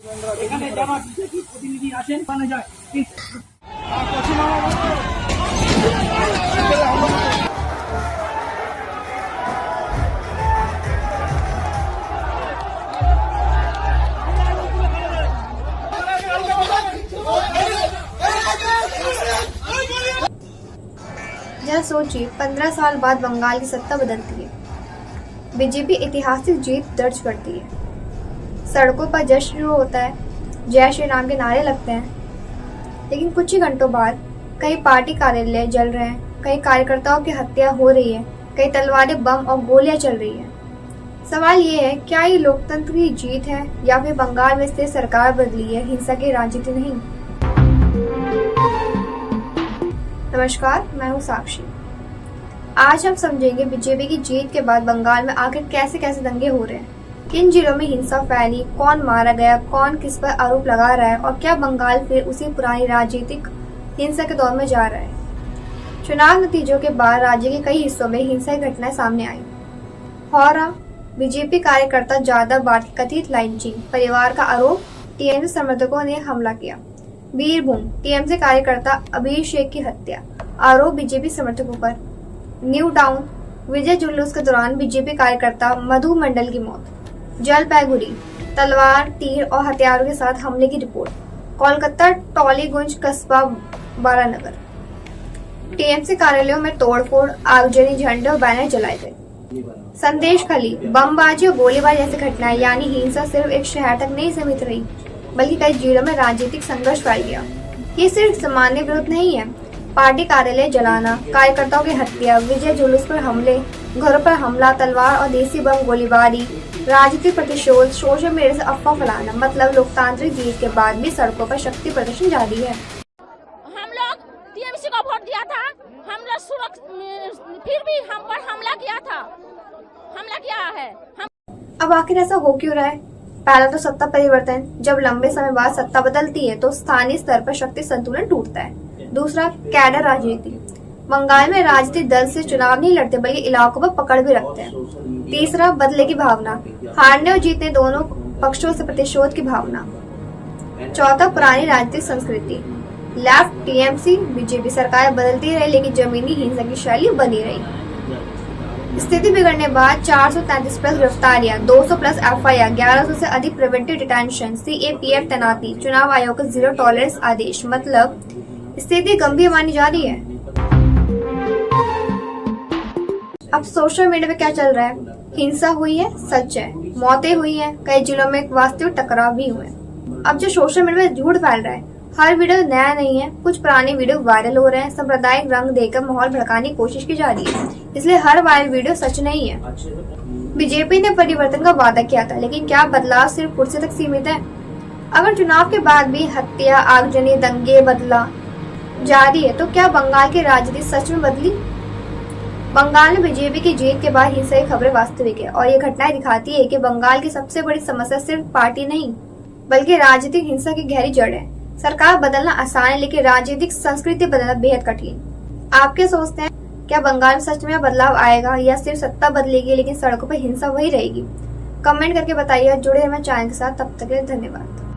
এখানে জামা বিজেপি প্রতিনিধি আসেন পানা যায় जरा सोचिए 15 साल बाद बंगाल की सत्ता बदलती है। बीजेपी ऐतिहासिक जीत दर्ज करती है। सड़कों पर जश्न शुरू होता है, जय श्री राम के नारे लगते हैं। लेकिन कुछ ही घंटों बाद कई पार्टी कार्यालय जल रहे हैं, कई कार्यकर्ताओं की हत्या हो रही है, कई तलवारें, बम और गोलियां चल रही है। सवाल ये है, क्या ये लोकतंत्र की जीत है या फिर बंगाल में स्थिर सरकार बदली है, हिंसा की राजनीति नहीं। नमस्कार, मैं हूँ साक्षी। आज हम समझेंगे बीजेपी की जीत के बाद बंगाल में आखिर कैसे कैसे दंगे हो रहे हैं, किन जिलों में हिंसा फैली, कौन मारा गया, कौन किस पर आरोप लगा रहा है और क्या बंगाल फिर उसी पुरानी राजनीतिक हिंसा के दौर में जा रहा है। चुनाव नतीजों के बाद राज्य के कई हिस्सों में हिंसा की घटनाएं सामने आई। हौरा बीजेपी कार्यकर्ता जादव बाट की कथित लाइंचिंग, परिवार का आरोप, टीएमसी समर्थकों ने हमला किया। बीरभूम टीएमसी कार्यकर्ता अभिषेक की हत्या, आरोप बीजेपी समर्थकों पर। न्यू टाउन विजय जुलूस के दौरान बीजेपी कार्यकर्ता मधु मंडल की मौत। जलपाईगुड़ी तलवार, तीर और हथियारों के साथ हमले की रिपोर्ट। कोलकाता टॉलीगंज कस्बा बारानगर टीएमसी कार्यालयों में तोड़फोड़, आगजनी, झंडे और बैनर जलाए गए। संदेश खली बमबाजी और गोलीबारी जैसी घटनाएं, यानी हिंसा सिर्फ एक शहर तक नहीं सीमित रही बल्कि कई जिलों में राजनीतिक संघर्ष फैल गया। ये सिर्फ सामान्य विरोध नहीं है, पार्टी कार्यालय जलाना, कार्यकर्ताओं की हत्या, विजय जुलूस पर हमले, घरों पर हमला, तलवार और देसी बम गोलीबारी, राजनीतिक प्रतिशोध, सोशल मीडिया से अफवाह फैलाना, मतलब लोकतांत्रिक जीत के बाद भी सड़कों पर शक्ति प्रदर्शन जारी है। हम लोग टीएमसी को वोट दिया था, हम लोग फिर भी हम पर हमला किया है। अब आखिर ऐसा हो क्यों रहा है? पहला तो सत्ता परिवर्तन, जब लंबे समय बाद सत्ता बदलती है तो स्थानीय स्तर पर शक्ति संतुलन टूटता है। दूसरा, कैडर राजनीति, बंगाल में राजनीतिक दल से चुनाव नहीं लड़ते बल्कि इलाकों पर पकड़ भी रखते हैं। तीसरा, बदले की भावना, हारने और जीतने दोनों पक्षों से प्रतिशोध की भावना। चौथा, पुरानी राजनीतिक संस्कृति, लेफ्ट टीएमसी बीजेपी सरकार बदलती रही लेकिन जमीनी हिंसा की शैली बनी रही। स्थिति बिगड़ने बाद 433 प्लस गिरफ्तारियां, 200 प्लस एफआईआर, 1100 से अधिक प्रिवेंटिव डिटेंशन, सीएपीएफ तैनाती, चुनाव आयोग का जीरो टॉलरेंस आदेश, मतलब स्थिति गंभीर मानी जा रही है। अब सोशल मीडिया पे क्या चल रहा है? हिंसा हुई है, सच है, मौतें हुई हैं, कई जिलों में वास्तविक टकराव भी हुए। अब जो सोशल मीडिया पे झूठ फैल रहा है, हर वीडियो नया नहीं है, कुछ पुराने वीडियो वायरल हो रहे हैं, सांप्रदायिक रंग देकर माहौल भड़काने की कोशिश की जा रही है, इसलिए हर वायरल वीडियो सच नहीं है। बीजेपी ने परिवर्तन का वादा किया था, लेकिन क्या बदलाव सिर्फ कुर्सी तक सीमित है? अगर चुनाव के बाद भी हत्या, आगजनी, दंगे बदला जारी है तो क्या बंगाल की राजनीति सच में बदली? बंगाल में बीजेपी की जीत के बाद हिंसा की खबरें वास्तविक है और ये घटनाएं दिखाती है कि बंगाल की सबसे बड़ी समस्या सिर्फ पार्टी नहीं बल्कि राजनीतिक हिंसा की गहरी जड़ है। सरकार बदलना आसान है लेकिन राजनीतिक संस्कृति बदलना बेहद कठिन। आप क्या सोचते हैं, क्या बंगाल में सच में बदलाव आएगा या सिर्फ सत्ता बदलेगी लेकिन सड़कों पर हिंसा वही रहेगी? कमेंट करके बताइए। जुड़े रहें चैनल के साथ, तब तक के लिए धन्यवाद।